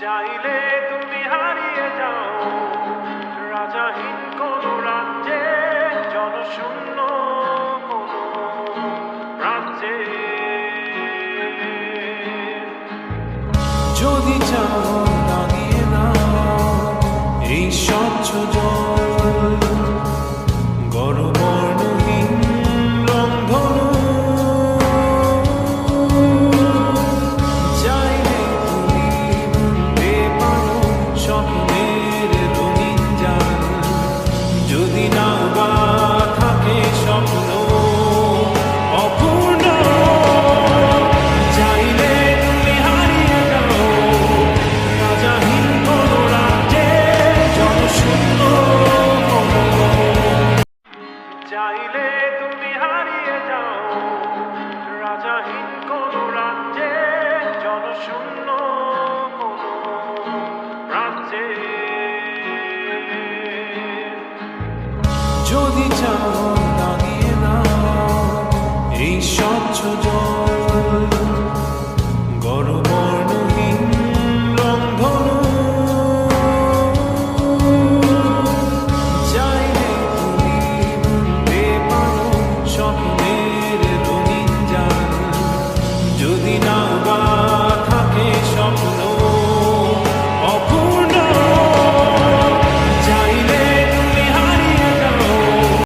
চাইলে তুমি হারিয়ে যাও রাজাহীন কোন রাজ্যে, জনশূন্য কোন রাজ্যে। যদি চাও দাঁড়িয়ে নাও এই স্বচ্ছ জল, গণবর্ণহীন রংধনু। চাইলে তুমি বুনতে পারো স্বপ্নের রঙিন জাল, যদি নাও বা থাকে স্বপ্ন অপূর্ণ। চাইলে তুমি হারিয়ে যাও রাজাহীন কোন রাজ্যে, জনশূন্য কোন। চাইলে তুমি হারিয়ে যাও রাজাহীন কোন রাজ্যে, জনশূন্য কোন রাজ্যে। যদি চাও